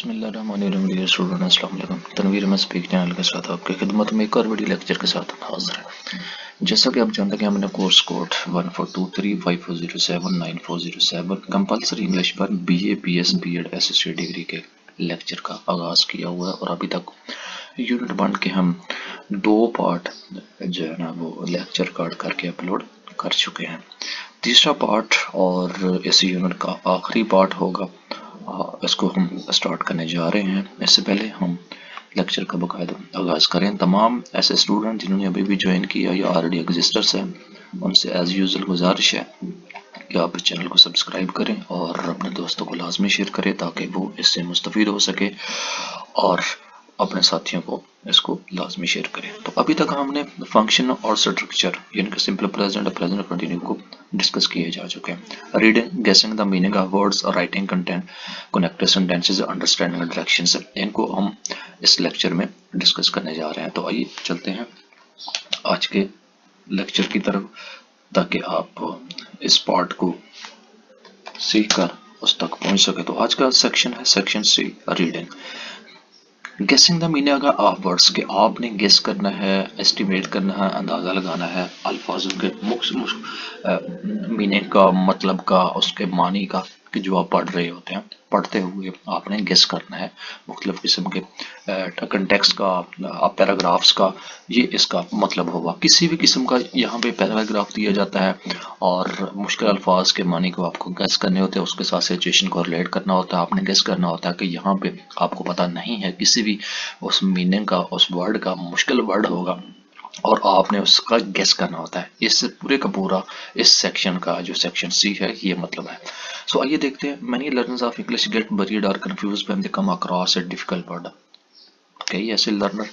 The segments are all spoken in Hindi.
बिस्मिल्लाहिर्रहमानिर्रहीम स्टूडेंट अस्सलाम वालेकुम। तनवीर में स्पीक चैनल के साथ आपकी खिदमत में एक और वीडियो लेक्चर के साथ हाजिर है। जैसा कि आप जानते हैं कि हमने कोर्स कोड 142354079407 कंपलसरी इंग्लिश पर BA BS BEd associate degree के लेक्चर का आगाज़ किया हुआ है और अभी तक यूनिट 1 के हम 2 पार्ट जो है ना वो लेक्चर कार्ड करके अपलोड कर चुके हैं। तीसरा पार्ट और इस यूनिट का आखिरी पार्ट होगा, इसको हम स्टार्ट करने जा रहे हैं। इससे पहले हम लेक्चर का बाकायदा आगाज़ करें। तमाम ऐसे स्टूडेंट जिन्होंने अभी भी ज्वाइन किया या ऑलरेडी एग्जिस्टर्स हैं, उनसे एज़ यूजुअल गुजारिश है कि आप इस चैनल को सब्सक्राइब करें और अपने दोस्तों को लाजमी शेयर करें ताकि वो इससे मुस्तफ़ीद हो सके और अपने साथियों को इसको लाजमी शेयर करें। तो अभी तक हमने फंक्शन और स्ट्रक्चर यानी कि सिंपल प्रेजेंट और प्रेजेंट कंटिन्यू को डिस्कस किए जा चुके हैं। Reading, guessing the meaning of words और writing content, connected sentences, understanding directions, इनको हम इस लेक्चर में डिस्कस करने जा रहे हैं। तो आइए चलते हैं आज के लेक्चर की तरफ ताकि आप इस पार्ट को सीख कर उस तक पहुंच सके। तो आज का सेक्शन है section C, reading. Guessing the meaning of words के आपने गेस करना है, एस्टिमेट करना है, अंदाज़ा लगाना है अल्फाजों के मीनिंग का, मतलब का, उसके मानी का कि जो आप पढ़ रहे होते हैं। पढ़ते हुए आपने गेस करना है मुख्तलिफ किस्म के कंटेक्स्ट का, पैराग्राफ्स का, ये इसका मतलब होगा। किसी भी किस्म का यहाँ पे पैराग्राफ दिया जाता है और मुश्किल अल्फाज के मानी को आपको गेस करने होते हैं, उसके साथ सिचुएशन को रिलेट करना होता है। आपने गेस करना होता है कि यहाँ पे आपको पता नहीं है किसी भी उस मीनिंग का, उस वर्ड का, मुश्किल वर्ड होगा और आपने उसका गेस करना होता है। इस पूरे का पूरा इस सेक्शन का जो सेक्शन सी है ये मतलब है। सो आइए देखते हैं। Many learners of English get worried or confuse when they come across a difficult word. कई ऐसे लर्नर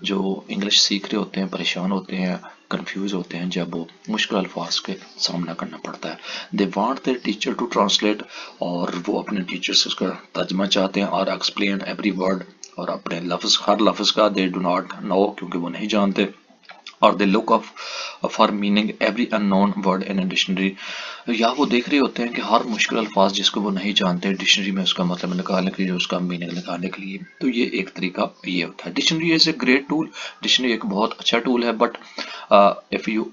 जो इंग्लिश सीख रहे होते हैं परेशान होते हैं, कंफ्यूज होते हैं जब वो मुश्किल अल्फाज के सामना करना पड़ता है। They want their teacher to translate, और वो अपने टीचर से उसका तर्जमा चाहते हैं, और एक्सप्लेन एवरी वर्ड, और अपने लफ्ज़, हर लफ्ज़ का दे डू नॉट नो, क्योंकि वो नहीं जानते, और they look of for meaning every unknown word in a dictionary, या वो देख रहे होते हैं कि हर मुश्किल अल्फाज जिसको वो नहीं जानते डिक्शनरी में उसका मतलब निकालने के लिए, उसका मीनिंग निकालने के लिए। तो ये एक तरीका ये होता है। Dictionary is a great tool, dictionary एक बहुत अच्छा टूल है, but if you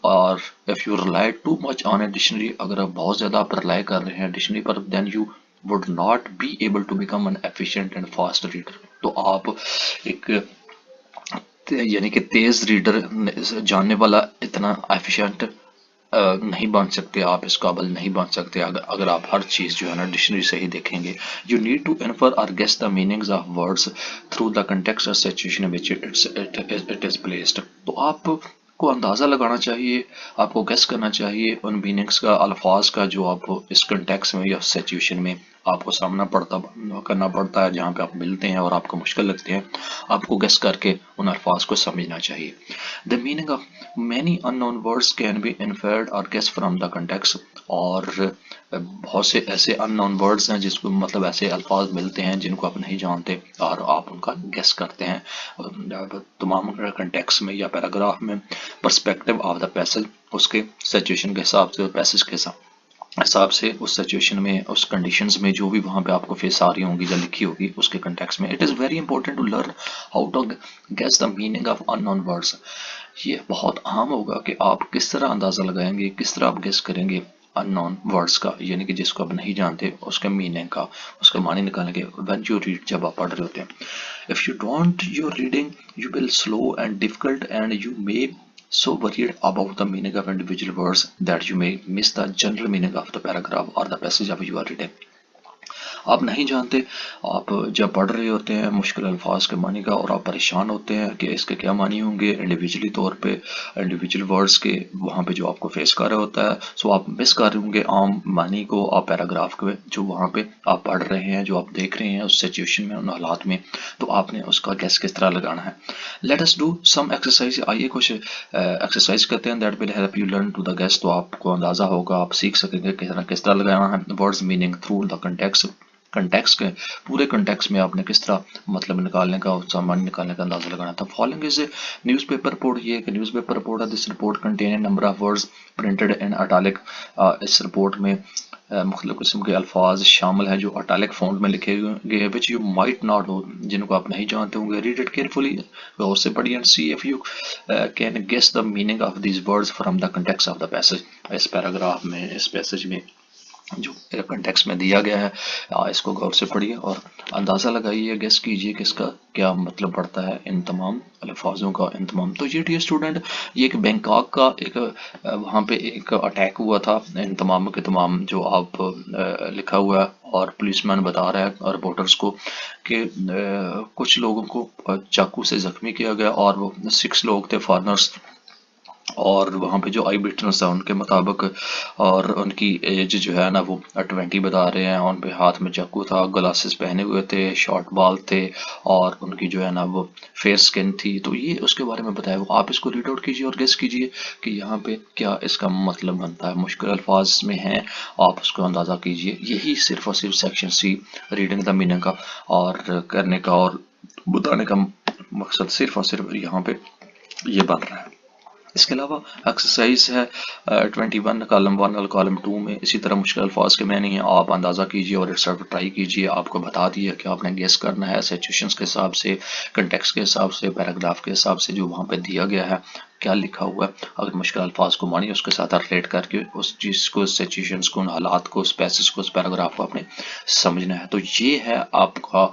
rely too much on a dictionary, अगर आप बहुत ज़्यादा आप रिलाई कर रहे हैं डिक्शनरी पर, then you would not be able to become an efficient and fast reader. तो आप एक यानी कि तेज रीडर, जानने वाला इतना एफिशिएंट नहीं बन सकते, आप इस काबिल नहीं बन सकते अगर आप हर चीज़ जो है ना डिक्शनरी से ही देखेंगे। You need to infer or guess the meanings of words through the context or situation which it is placed. तो आपको अंदाज़ा लगाना चाहिए, आपको गेस करना चाहिए उन मीनिंग्स का, अल्फाज का, जो आप इस कंटेक्स्ट में या सिचुएशन में आपको सामना करना पड़ता है, जहाँ पे आप मिलते हैं और आपको मुश्किल लगते हैं। आपको गेस करके उन अल्फाज को समझना चाहिए। The meaning of many unknown words can be inferred और गेस फ्रॉम द कंटेक्स्ट, और बहुत से ऐसे अननोन वर्ड्स हैं जिसको मतलब ऐसे अल्फाज मिलते हैं जिनको आप नहीं जानते और आप उनका गेस करते हैं तमाम कंटेक्स्ट में या पैराग्राफ में, पर्सपेक्टिव ऑफ द पैसेज, उसके सिचुएशन के हिसाब से, पैसेज के हिसाब से, उस सिचुएशन में, उस कंडीशंस में जो भी वहाँ पे आपको फेस आ रही होंगी या लिखी होगी उसके कंटेक्स्ट में। It is very important to learn how to guess the meaning of unknown words. ये बहुत अहम होगा कि आप किस तरह अंदाज़ा लगाएंगे, किस तरह आप गेस करेंगे अननोन वर्ड्स का, यानी कि जिसको आप नहीं जानते उसके मीनिंग का, उसका मानी निकालेंगे व्हेन यू रीड, जब आप पढ़ रहे होते हैं। If you don't your reading you will slow and difficult and you may so worried about the meaning of individual words that you may miss the general meaning of the paragraph or the passage of you are reading. आप नहीं जानते, आप जब पढ़ रहे होते हैं मुश्किल अल्फाज के मानी का और आप परेशान होते हैं कि इसके क्या मानी होंगे इंडिविजुअली तौर पे, इंडिविजुअल वर्ड्स के वहाँ पे जो आपको फेस कर रहा होता है, सो आप मिस कर रहे होंगे आम मानी को, आप पैराग्राफ के जो वहाँ पे आप पढ़ रहे हैं, जो आप देख रहे हैं उस सिचुएशन में, उन हालात में, तो आपने उसका गेस किस तरह लगाना है। Let us do some exercise, आइए कुछ एक्सरसाइज करते हैं, that will help you learn to the guess. तो आपको अंदाज़ा होगा, आप सीख सकेंगे किस तरह लगाना है words meaning through the context. Context के पूरे कंटेक्स्ट में आपने किस तरह मतलब निकालने का, सामान निकालने का अंदाजा लगाना था। Following is a newspaper report, ये एक न्यूज़पेपर रिपोर्ट है। This report contain number of words printed in italic. इस रिपोर्ट में मुख्तलिफ किस्म के अल्फाज शामिल हैं जो अटैलिक फॉन्ट में लिखे गए हैं, विच यू माइट नॉट हो, जिनको आप नहीं जानते होंगे। रीड इट केयरफुली, गौर से पढ़िए, and see if you can guess the meaning of these words from the context of the passage. इस पैराग्राफ में, इस पैसेज में जो कंटेक्स्ट में दिया गया है, इसको गौर से पढ़िए और अंदाज़ा लगाइए, गेस कीजिए कि इसका क्या मतलब पड़ता है इन तमाम अल्फाजों का, इन तमाम। तो ये डियर स्टूडेंट, ये एक बैंकॉक का एक वहाँ पे एक अटैक हुआ था, इन तमाम के तमाम जो आप लिखा हुआ है, और पुलिसमैन बता रहा है रिपोर्टर्स को कि कुछ लोगों को चाकू से जख्मी किया गया, और वो 6 लोग थे फॉरनर्स, और वहाँ पे जो आई विटनेस है उनके मुताबिक, और उनकी एज जो है ना वो 20 बता रहे हैं, उन पे हाथ में चाकू था, ग्लासेस पहने हुए थे, शॉर्ट बाल थे, और उनकी जो है ना वो फेयर स्किन थी। तो ये उसके बारे में बताया हुआ, आप इसको रीड आउट कीजिए और गेस कीजिए कि यहाँ पे क्या इसका मतलब बनता है। मुश्किल अल्फाज में हैं, आप उसको अंदाज़ा कीजिए। यही सिर्फ और सिर्फ section C reading the meaning का और करने का और बताने का मकसद सिर्फ और सिर्फ यहाँ पे ये बन रहा है। इसके अलावा एक्सरसाइज है 21 कॉलम 1 और कॉलम 2 में इसी तरह मुश्किल अल्फाज के मैंने आप अंदाज़ा कीजिए और इट्स ट्राई कीजिए। आपको बता दिया कि आपने गेस करना है सिचुएशंस के हिसाब से, कंटेक्स्ट के हिसाब से, पैराग्राफ के हिसाब से जो वहाँ पे दिया गया है क्या लिखा हुआ है। अगर मुश्किल अल्फाज को मानिए उसके साथ रिलेट करके उस चीज़ को, सिचुएशंस को, उन हालात को, उस पैसेज को, उस पैराग्राफ को आपने समझना है। तो ये है आपका,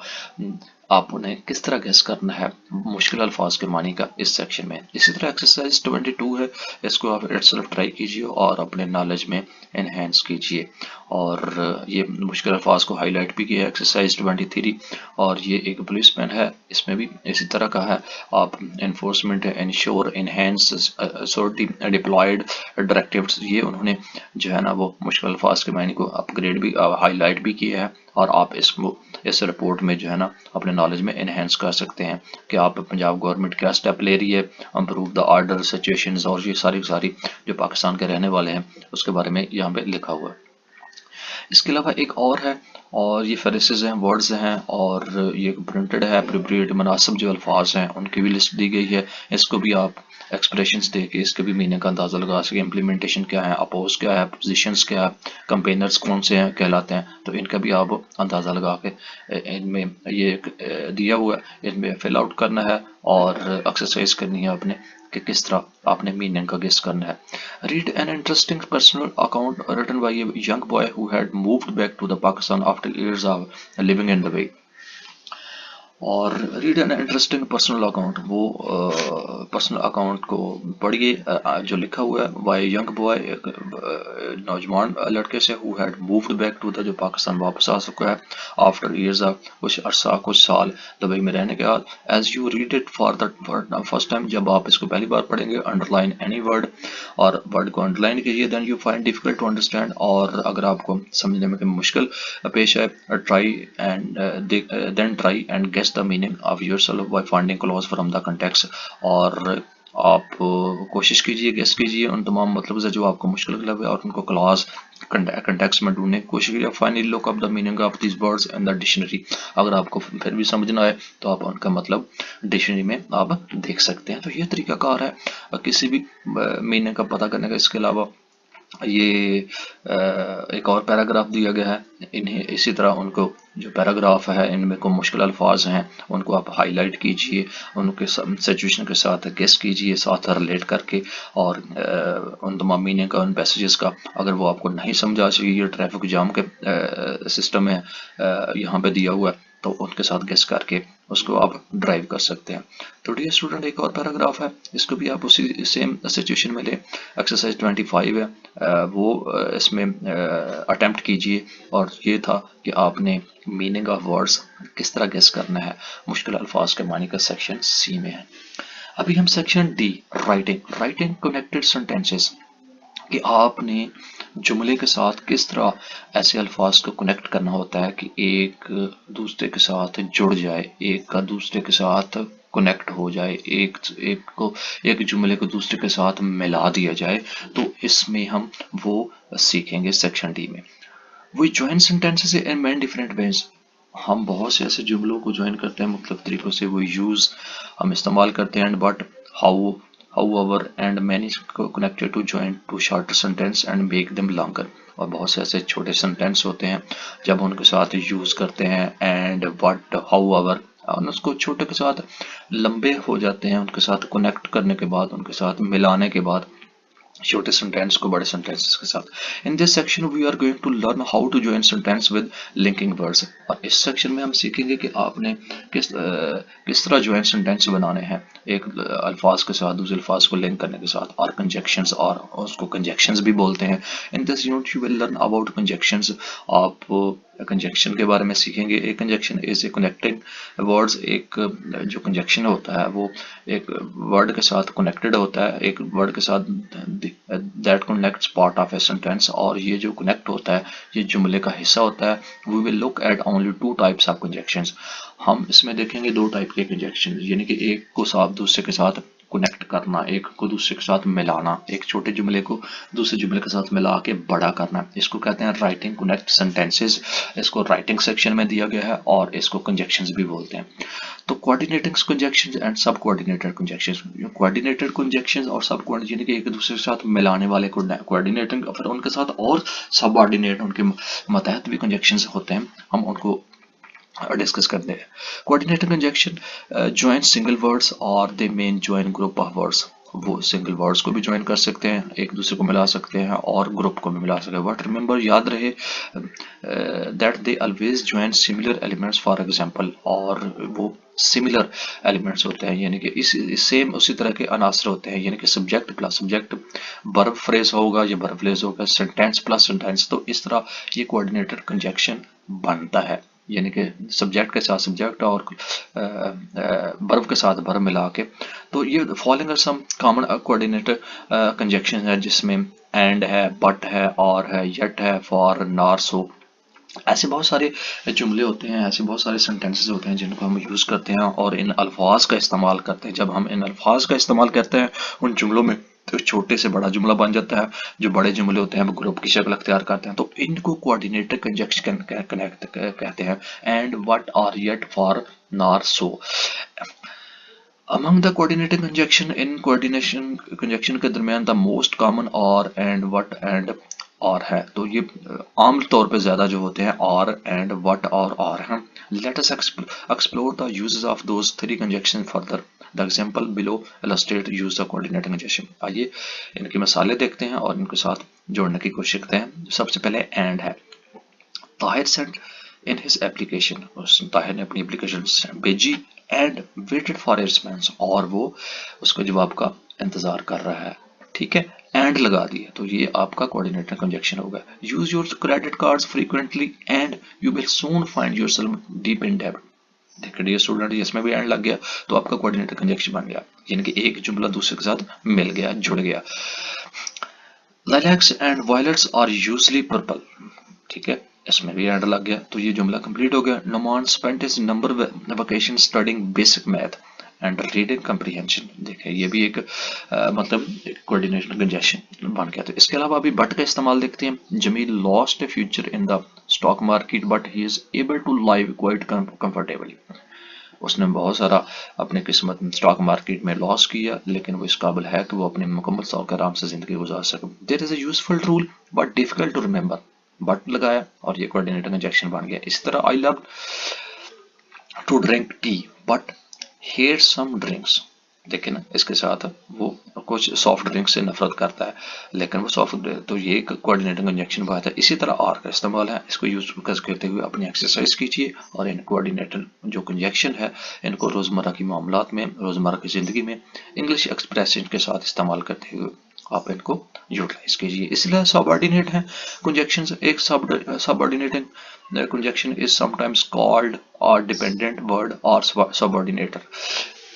आपने किस तरह गेस करना है मुश्किल अल्फाज के मानी का इस सेक्शन में। इसी तरह एक्सरसाइज 22 है, इसको आप इटसेल्फ ट्राई कीजिए और अपने नॉलेज में एनहेंस कीजिए। और ये मुश्किल अल्फाज को हाईलाइट भी किया है एक्सरसाइज 23, और ये एक पुलिसमैन है, इसमें भी इसी तरह का है। आप enforcement, ensure, enhance, deployed, directives, ये उन्होंने जो है ना वो मुश्किल अल्फाज के मानी को अपग्रेड भी, हाईलाइट भी किया है, और आप इसको इस रिपोर्ट में जो है ना अपने नॉलेज में एनहेंस कर सकते हैं कि आप पंजाब गवर्नमेंट क्या स्टेप ले रही है, इम्प्रूव द ऑर्डर, सिचुएशंस, और ये सारी जो पाकिस्तान के रहने वाले हैं उसके बारे में यहाँ पे लिखा हुआ है। इसके अलावा एक और है, और ये फ्रेसेस हैं, वर्ड्स हैं, और ये प्रिंटेड है, अप्रोप्रिएट मुनासिब जो अल्फाज हैं उनकी भी लिस्ट दी गई है। इसको भी आप एक्सप्रेशंस दे के इसके भी मीनिंग का अंदाज़ा लगा सके। इम्प्लीमेंटेशन क्या है, अपोज क्या है, पोजीशंस क्या है, कंपेनर्स कौन से हैं कहलाते हैं, तो इनका भी आप अंदाज़ा लगा के इनमें ये दिया हुआ है, इनमें फिल आउट करना है और एक्सरसाइज करनी है आपने कि किस तरह आपने मीनिंग का गेस करना है। Read an interesting personal account written by a young boy who had moved back to the Pakistan after years of living in Dubai. और read an interesting personal account, वो पर्सनल अकाउंट को पढ़िए जो लिखा हुआ है बाय यंग बॉय, एक नौजवान लड़के से, who had moved back to the, जो पाकिस्तान वापस आ चुका है आफ्टर ईयर्स ऑफ, कुछ अरसा, कुछ साल दुबई में रहने के बाद। As you read it for the first time, जब आप इसको पहली बार पढ़ेंगे, अंडरलाइन एनी वर्ड, और वर्ड को अंडरलाइन कीजिए। Then you find difficult to understand, और अगर आपको समझने में मुश्किल पेश है, try and then try and guess the meaning of yourself by finding clause from the context, और आप कोशिश कीजिए, गेस कीजिए उन तमाम मतलब से जो आपको मुश्किल लगे और उनको क्लॉज कंटेक्स्ट में ढूंढने की कोशिश कीजिए। Finally look up the meaning of this words in the dictionary, अगर आपको फिर भी समझ ना आए तो आप उनका मतलब डिक्शनरी में आप देख सकते हैं। तो ये तरीकाकार है किसी भी मीनिंग का पता करने का। इसके अलावा ये एक और पैराग्राफ दिया गया है, इन्हें इसी तरह उनको जो पैराग्राफ है इनमें को मुश्किल अल्फाज हैं उनको आप हाईलाइट कीजिए, उनके सिचुएशन के साथ गेस कीजिए, साथ रिलेट करके, और उन तमाम मीनिंग का, उन पैसेजेस का अगर वो आपको नहीं समझ आ सके, ये ट्रैफिक जाम के सिस्टम है यहाँ पे दिया हुआ है, तो उनके साथ गेस करके उसको आप ड्राइव कर सकते हैं। तो डियर स्टूडेंट, एक और पैराग्राफ है, इसको भी आप उसी सेम सिचुएशन में लें। एक्सरसाइज 25 है, वो इसमें अटेम्प्ट कीजिए, और ये था कि आपने मीनिंग ऑफ वर्ड्स किस तरह गेस करना है। मुश्किल अल्फाज के मानी का सेक्शन सी में है। अभी हम section D, writing connected sentences, कि आपने जुमले के साथ किस तरह ऐसे अल्फाज को कनेक्ट करना होता है कि एक दूसरे के साथ जुड़ जाए, एक का दूसरे के साथ कनेक्ट हो जाए, एक जुमले को दूसरे के साथ मिला दिया जाए। तो इसमें हम वो सीखेंगे सेक्शन डी में। We join sentences in many different ways, हम बहुत से ऐसे जुमलों को ज्वाइन करते हैं मुख्तलिफ तरीकों से, वो यूज़ हम इस्तेमाल करते हैं। But however and many connected to join to shorter sentence and make them longer, और बहुत से ऐसे छोटे सेंटेंस होते हैं जब उनके साथ यूज़ करते हैं एंड, बट, हाउएवर, और उसको छोटे के साथ लंबे हो जाते हैं, उनके साथ कनेक्ट करने के बाद, उनके साथ मिलाने के बाद छोटे सेंटेंस को बड़े सेंटेंसेस के साथ। In this section we are going to learn how to join sentence with linking words. और इस सेक्शन में हम सीखेंगे कि आपने किस तरह जॉइन सेंटेंस बनाने हैं एक अल्फाज के साथ दूसरे अल्फाज को लिंक करने के साथ, और कंजक्शंस, और उसको कंजक्शंस भी बोलते हैं। In this unit you will learn about conjunctions. आप कंजक्शन के बारे में सीखेंगे। एक conjunction is a connecting words, एक जो कंजक्शन होता है वो एक वर्ड के साथ कनेक्टेड होता है, एक वर्ड के साथ that connects part of a sentence, और ये जो कनेक्ट होता है ये जुमले का हिस्सा होता है। We will look at only two types of conjunctions. हम इसमें देखेंगे दो टाइप के कंजक्शन, यानी कि एक को साथ दूसरे के साथ कनेक्ट करना, एक को दूसरे के साथ मिलाना, एक छोटे जुमले को दूसरे जुमले के साथ मिला के बड़ा करना। इसको कहते हैं राइटिंग कनेक्ट सेंटेंसेस। इसको राइटिंग सेक्शन में दिया गया है और इसको कंजक्शंस भी बोलते हैं। तो कोऑर्डिनेटिंग कंजक्शंस एंड सब कोऑर्डिनेटेड कंजक्शंस। कोऑर्डिनेटेड कंजक्शंस और सब यानी कि एक दूसरे के साथ मिलाने वाले को कोऑर्डिनेटिंग, फिर उनके साथ और सबऑर्डिनेट उनके मतहत भी कंजक्शंस होते हैं, हम उनको डिस्कस करते हैं। Coordinating conjunction join single words और they main join group of words. वो सिंगल वर्ड्स को भी ज्वाइन कर सकते हैं, एक दूसरे को मिला सकते हैं, और ग्रुप को भी मिला सकते हैं। बट रिमेंबर, याद रहे that they always join similar elements. For example, और वो सिमिलर एलिमेंट्स होते हैं, यानी कि इस सेम उसी तरह के अनासर होते हैं, यानी कि subject plus subject, verb phrase होगा या वर्ब फ्रेज होगा, सेंटेंस प्लस सेंटेंस। तो इस तरह ये कोऑर्डिनेटेड कंजक्शन बनता है, यानी कि सब्जेक्ट के साथ सब्जेक्ट और वर्ब के साथ वर्ब मिला के। तो ये following are some common coordinated conjunction है, जिसमें एंड है, बट है, और है, यट है, फॉर, नार, सो। ऐसे बहुत सारे जुमले होते हैं, ऐसे बहुत सारे सेंटेंसेस होते हैं जिनको हम यूज़ करते हैं और इन अल्फाज का इस्तेमाल करते हैं। जब हम इन अल्फाज का इस्तेमाल करते हैं उन जुमलों में, तो छोटे से बड़ा जुमला बन जाता है। जो बड़े जुमले होते हैं वो ग्रुप की शक्ल अख्तियार करते हैं, तो इनको कोऑर्डिनेटेड कंजक्शन कनेक्ट कहते हैं। And, but, or, yet, for, nor, so. Among the coordinated conjunction, in coordination conjunction के दरमियान the most common are, and, but, and, or है। तो ये आम तौर पे ज्यादा जो होते हैं और, एंड, व्हाट और हैं। Let us explore the uses of those three conjunction further. The example below illustrate use the coordinating conjunction. आइए इनकी मिसालें देखते हैं और इनके साथ जोड़ने की कोशिश करते हैं। सबसे पहले एंड है। Tahir sent in his application, Tahir ने अपनी एप्लीकेशन भेजी, एंड वेटेड फॉर रिस्पॉन्स, और वो उसके जवाब का इंतजार कर रहा है। ठीक है, एंड लगा दिया, तो ये आपका कोऑर्डिनेटर कंजक्शन होगा। Use your credit cards frequently and you will soon find yourself deep in डेब्ट। देखिए डियर स्टूडेंट, इसमें भी एंड लग गया तो आपका कोऑर्डिनेटर कंजक्शन बन गया, यानी कि एक जुमला दूसरे के साथ मिल गया, जुड़ गया। Lilacs and violets are usually purple. ठीक है, इसमें भी एंड लग गया, तो ये जुमला कंप्लीट हो गया। Noman spent his number vacation studying basic math and reading comprehension. देखिए ये भी एक मतलब कोऑर्डिनेशन कंजक्शन बन गया। तो इसके अलावा अभी बट का इस्तेमाल देखते हैं। Jamil lost a future in the stock market but he is able to live quite comfortably. उसने बहुत सारा अपनी किस्मत स्टॉक मार्केट में लॉस किया, लेकिन वो इस काबिल है कि वो अपनी मुकम्मल तौर आराम से जिंदगी गुजार सके। There is a useful rule but difficult to remember. But लगाया और ये कोऑर्डिनेटर कंजक्शन बन गया। इस तरह I love to drink tea but hate some drinks. देखिए ना, इसके साथ वो कुछ सॉफ्ट ड्रिंक से नफरत करता है, लेकिन वो सॉफ्ट, तो ये एक कोऑर्डिनेटिंग कंजक्शन बात है। इसी तरह आर का इस्तेमाल है, इसको यूज करते हुए अपनी एक्सरसाइज कीजिए और इन कोऑर्डिनेटर जो कंजक्शन है इनको रोजमर्रा की मामलात में, रोजमर्रा की जिंदगी में इंग्लिश एक्सप्रेशन के साथ इस्तेमाल करते हुए आप इनको यूटिलाइज कीजिए। इसलिए सबऑर्डिनेट है कंजक्शन। एक subordinating conjunction is sometimes called और डिपेंडेंट वर्ड और सबऑर्डिनेटर।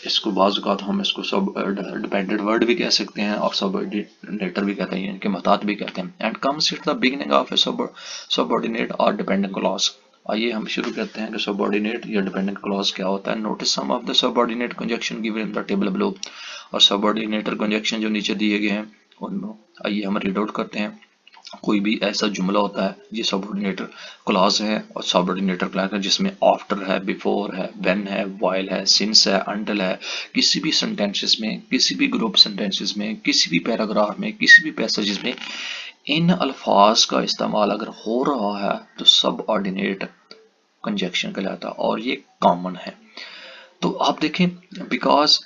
इसको बाज़ हम इसको सब डिपेंडेंट वर्ड भी कह सकते हैं और सबऑर्डिनेटर भी कहते हैं, इनके महतात भी कहते हैं। And comes at the beginning of A subordinate और डिपेंडेंट क्लॉज। आइए हम शुरू करते हैं कि सबऑर्डिनेट या डिपेंडेंट क्लॉज क्या होता है। Notice some of the subordinate conjunction given in the table below. और सबऑर्डिनेटर कंजक्शन जो नीचे दिए गए हैं उनको आइए हम रीड आउट करते हैं। कोई भी ऐसा जुमला होता है, ये सबऑर्डिनेटर क्लॉज है और सबऑर्डिनेटर क्लॉज है, जिसमें आफ्टर है, बिफोर है, व्हेन है, व्हाइल है, सिंस है, अंटिल है। किसी भी सेंटेंसेस में, किसी भी ग्रुप सेंटेंसेस में, किसी भी पैराग्राफ में, किसी भी पैसेजेस में इन अल्फाज का इस्तेमाल अगर हो रहा है तो सबऑर्डिनेट कंजक्शन कहलाता है और ये कॉमन है। तो आप देखें, because,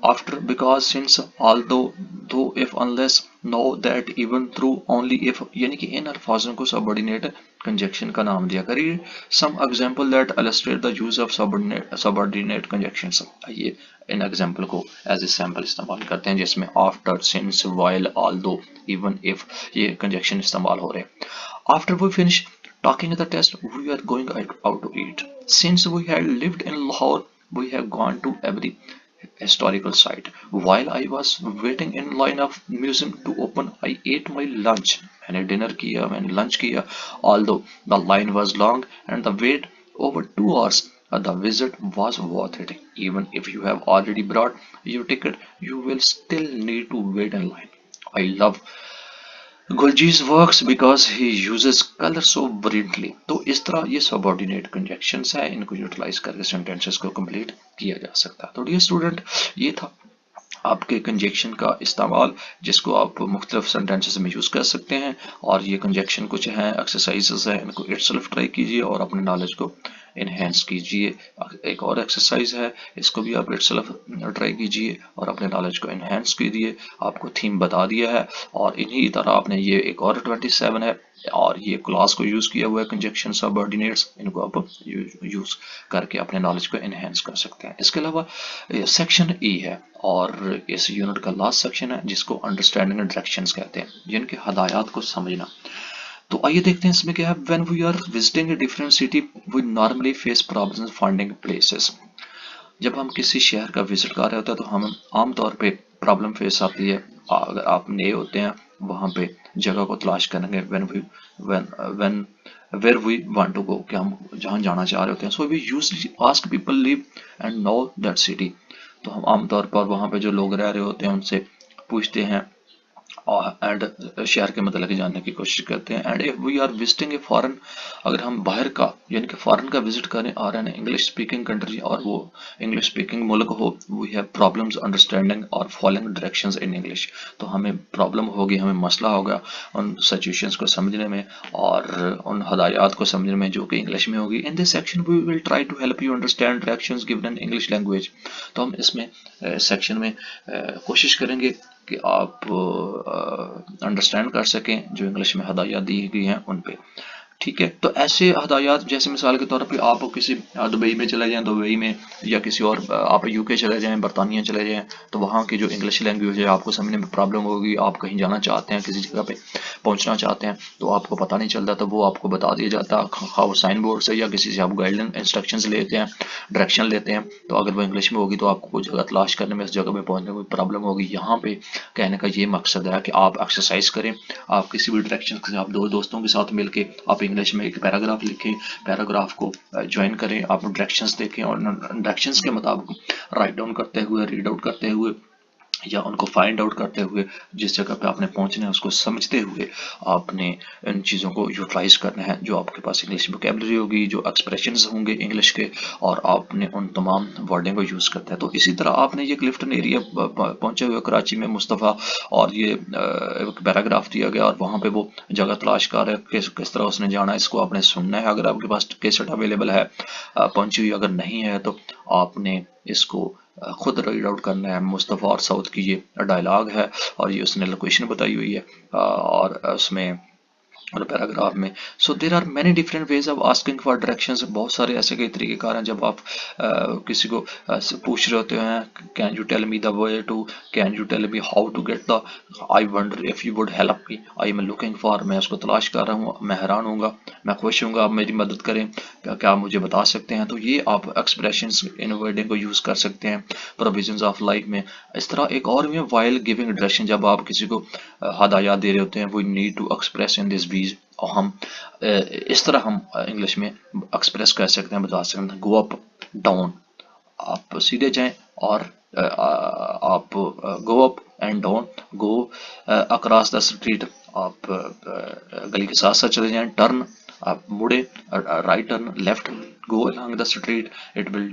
after, because, since, although, though, if, unless, now, that, even, though, only, if, यानी कि इन अल्फाजों को सबऑर्डिनेट कंजक्शन का नाम दिया। करिए some example that illustrate the use of subordinate conjunctions. आइए इन एग्जांपल को एज ए सैंपल इस्तेमाल करते हैं, जिसमें after, since, while, although, even, if ये कंजक्शन इस्तेमाल हो रहे हैं। After we finish talking at the test, we are going out to eat. Since we had lived in Lahore, we have gone to every historical site. While I was waiting in line of museum to open, I ate my lunch. मैंने dinner किया, मैंने lunch किया. Although the line was long and the wait over 2 hours, the visit was worth it. Even if you have already brought your ticket, you will still need to wait in line. I love Gulji's works because he uses color so brilliantly. तो इस तरह ये सबऑर्डिनेट कंजक्शंस है, इनको यूटिलाइज करके सेंटेंसेस को कंप्लीट किया जा सकता है। तो डियर स्टूडेंट, ये था आपके कंजक्शन का इस्तेमाल, जिसको आप मुख्तलिफ सेंटेंसेस में यूज़ कर सकते हैं। और ये कंजक्शन कुछ हैं, एक्सरसाइजेस हैं, इनको इटसेल्फ ट्राई कीजिए और अपने नॉलेज को इन्हेंस कीजिए। एक और एक्सरसाइज है, इसको भी आप इटसेल्फ ट्राई कीजिए और अपने नॉलेज को इन्हेंस कीजिए। आपको थीम बता दिया है और इन्हीं तरह आपने ये एक और 27 है और ये क्लास को यूज़ किया हुआ है, कंजक्शन सबऑर्डिनेट्स, इनको आप यूज़ करके अपने नॉलेज को इन्हेंस कर सकते हैं। इसके अलावा सेक्शन ई है और इस यूनिट का लास्ट सेक्शन है, जिसको अंडरस्टैंडिंग डायरेक्शंस कहते हैं, जिनके हदायत को समझना। तो आइए देखते हैं इसमें क्या है। When we are visiting a different city, we normally face problems finding places. जब हम किसी शहर का विजिट कर रहे होते हैं तो हम आमतौर पे प्रॉब्लम फेस आती है, अगर आप नए होते हैं वहाँ पे जगह को तलाश करेंगे। When where we want to go, कि हम जहाँ जाना चाह रहे होते हैं। So we usually ask people live and know that city. तो हम आमतौर पर वहाँ पे जो लोग रह रहे होते हैं उनसे पूछते हैं एंड शहर के मतलब जानने की कोशिश करते हैं। And if we are visiting a foreign, अगर हम बाहर का यानी कि फॉरेन का विजिट करने आ रहे हैं इंग्लिश स्पीकिंग कंट्री और वो इंग्लिश स्पीकिंग मुल्क हो, वी हैव प्रॉब्लम्स अंडरस्टैंडिंग और फॉलोइंग डायरेक्शंस इन इंग्लिश। तो हमें प्रॉब्लम होगी, हमें मसला होगा उन सिचुएशंस को समझने में और उन हदायत को समझने में जो कि इंग्लिश में होगी। In this section we will try to help you understand directions given in English language. तो हम इसमें सेक्शन में कोशिश करेंगे कि आप अंडरस्टैंड कर सकें जो इंग्लिश में हदायत दी गई हैं उन पे। ठीक है, तो ऐसे हदायत, जैसे मिसाल के तौर पे आप किसी दुबई में चले जाएं, दुबई में, या किसी और आप यूके चले जाएं, बरतानिया चले जाएं, तो वहाँ की जो इंग्लिश लैंग्वेज है आपको समझने में प्रॉब्लम होगी। आप कहीं जाना चाहते हैं, किसी जगह पे पहुँचना चाहते हैं तो आपको पता नहीं चलता, तो वो आपको बता दिया जाता है वो साइन बोर्ड से या किसी से आप गाइडलाइन इंस्ट्रक्शंस लेते हैं, डायरेक्शन लेते हैं। तो अगर वो इंग्लिश में होगी तो आपको कोई जगह तलाश करने में, उस जगह पे पहुँचने में कोई प्रॉब्लम होगी। यहाँ पे कहने का ये मकसद है कि आप एक्सरसाइज करें, आप किसी भी डायरेक्शन के साथ दो दोस्तों के साथ मिलके आप इंग्लिश में एक पैराग्राफ लिखें, पैराग्राफ को ज्वाइन करें, आप डायरेक्शंस देखें और डायरेक्शंस के मुताबिक राइट डाउन करते हुए, रीड आउट करते हुए या उनको फाइंड आउट करते हुए, जिस जगह पे आपने पहुंचना है उसको समझते हुए आपने इन चीज़ों को यूटिलाइज करना है। जो आपके पास इंग्लिश वोकेबलरी होगी, जो एक्सप्रेशंस होंगे इंग्लिश के, और आपने उन तमाम वर्डिंग को यूज़ करते हैं। तो इसी तरह आपने ये क्लिफ्टन एरिया पहुंचे हुए कराची में मुस्तफ़ा, और ये एक पैराग्राफ दिया गया और वहाँ पे वो जगह तलाश कर रहे हैं किस तरह उसने जाना है, इसको आपने सुनना है। अगर आपके पास कैसेट अवेलेबल है पहुंची हुई, अगर नहीं है तो आपने इसको खुद रीड आउट करना है। मुस्तफ़ा और साउथ की ये डायलॉग है और ये उसने लोकेशन बताई हुई है और उसमें और पैराग्राफ में। So there are many different ways of asking for directions. बहुत सारे ऐसे कई तरीक़ेकार हैं जब आप किसी को पूछ रहे होते हैं, can you tell me the way to, can you tell me how to get the, I wonder if you would help me, I am looking for, मैं उसको तलाश कर रहा हूँ, मैं हैरान हूँगा, मैं खुश हूँगा, आप मेरी मदद करें, क्या आप मुझे बता सकते हैं। तो ये आप एक्सप्रेशंस इन वर्डिंग को यूज़ कर सकते हैं प्रोविजंस ऑफ लाइफ में। इस तरह एक और भी है, वाइल गिविंग डायरेक्शन, जब आप किसी को हदायत दे रहे होते हैं, we need to express in this ways, और हम इस तरह हम इंग्लिश में एक्सप्रेस कर सकते हैं, बता सकते हैं। गो अप डाउन, आप सीधे जाएं, और आप go up and down, go across the street, आप गली के साथ साथ चले जाएं, टर्न आप मुड़े, right turn, left, go along the street, it will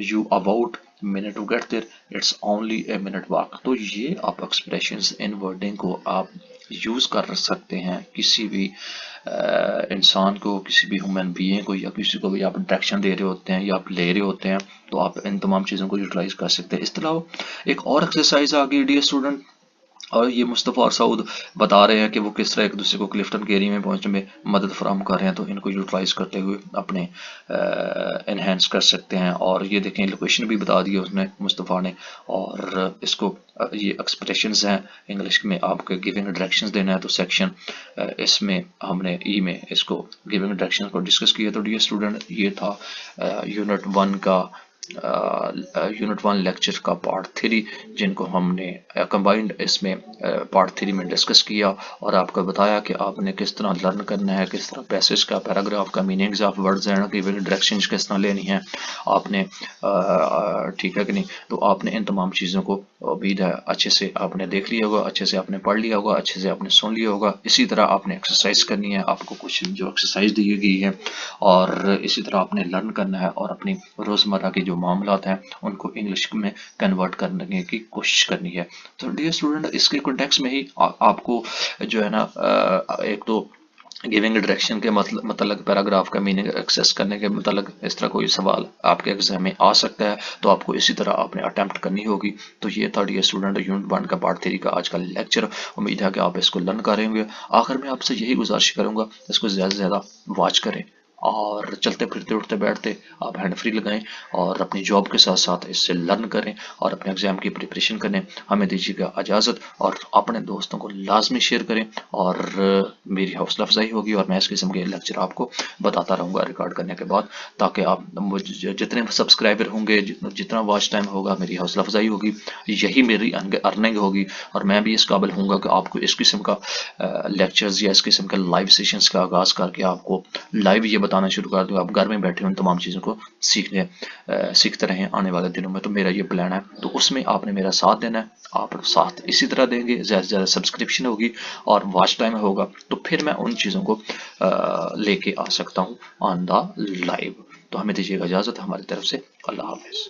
you about minute to get there, it's only a minute walk। तो ये आप एक्सप्रेशंस इन वर्डिंग को आप यूज कर सकते हैं किसी भी इंसान को, किसी भी ह्यूमन बीइंग को, या किसी को भी आप डायरेक्शन दे रहे होते हैं या आप ले रहे होते हैं, तो आप इन तमाम चीज़ों को यूटिलाइज कर सकते हैं। इस तरह एक और एक्सरसाइज आ गई डियर स्टूडेंट, और ये मुस्तफ़ा और सऊद बता रहे हैं कि वो किस तरह एक दूसरे को क्लिफ्टन केरी में पहुंचने में मदद फराहम कर रहे हैं, तो इनको यूटिलाइज करते हुए अपने इन्हेंस कर सकते हैं। और ये देखें लोकेशन भी बता दी उसने, मुस्तफ़ा ने, और इसको ये एक्सप्रेशंस हैं इंग्लिश में, आपको गिविंग डायरेक्शंस देना है तो सेक्शन इसमें हमने ई में इसको गिविंग डायरेक्शंस को डिस्कस किया। तो डियर स्टूडेंट ये था यूनिट 1 लेक्चर का पार्ट 3, जिनको हमने कंबाइंड इसमें पार्ट 3 में डिस्कस किया और आपको बताया कि आपने किस तरह लर्न करना है, किस तरह पैसेज का, पैराग्राफ का, meanings of words and giving directions किस तरह लेनी है आपने, ठीक है कि नहीं। तो आपने इन तमाम चीज़ों को उम्मीद है अच्छे से आपने देख लिया होगा, अच्छे से आपने पढ़ लिया होगा, अच्छे से आपने सुन लिया होगा। इसी तरह आपने एक्सरसाइज करनी है, आपको कुछ जो एक्सरसाइज दी गई है, और इसी तरह आपने लर्न करना है और अपनी रोज़मर्रा के जो मामलात हैं उनको इंग्लिश में कन्वर्ट करने की कोशिश करनी है। तो डियर स्टूडेंट इसके कॉन्टेक्स्ट में ही आपको जो है ना एक तो गिविंग डायरेक्शन के मतलब पैराग्राफ का मीनिंग एक्सेस करने के मतलब इस तरह कोई सवाल आपके एग्जाम में आ सकता है, तो आपको इसी तरह आपने अटेम्प्ट करनी होगी। तो ये था डियर स्टूडेंट यूनिट 1 का पार्ट 3 का आज का लेक्चर। उम्मीद है कि आप इसको लर्न करेंगे। आखिर में आपसे यही गुजारिश करूंगा, इसको ज़्यादा से ज़्यादा वॉच करें, और चलते फिरते उठते बैठते आप हैंड फ्री लगाएं और अपनी जॉब के साथ साथ इससे लर्न करें और अपने एग्जाम की प्रिपरेशन करें। हमें दीजिएगा इजाज़त, और अपने दोस्तों को लाजमी शेयर करें, और मेरी हौसला अफजाई होगी और मैं इस किस्म के लेक्चर आपको बताता रहूँगा रिकॉर्ड करने के बाद, ताकि आप जितने सब्सक्राइबर होंगे, जितना वॉच टाइम होगा, मेरी हौसला अफजाई होगी, यही मेरी अर्निंग होगी, और मैं भी इस काबिल हूँगा कि आपको इस किस्म का लेक्चर्स या इस किस्म का लाइव सेशंस का आगाज़ करके आपको लाइव ये बताना शुरू कर दूँ, आप घर में बैठे उन तमाम चीज़ों को सीखते रहें आने वाले दिनों में। तो मेरा ये प्लान है, तो उसमें आपने मेरा साथ देना है। आप साथ इसी तरह देंगे, ज़्यादा से ज़्यादा सब्सक्रिप्शन होगी और वॉच टाइम होगा, तो फिर मैं उन चीज़ों को लेके आ सकता हूँ ऑन द लाइव। तो हमें दीजिएगा इजाज़त, हमारी तरफ से अल्लाह हाफिज़।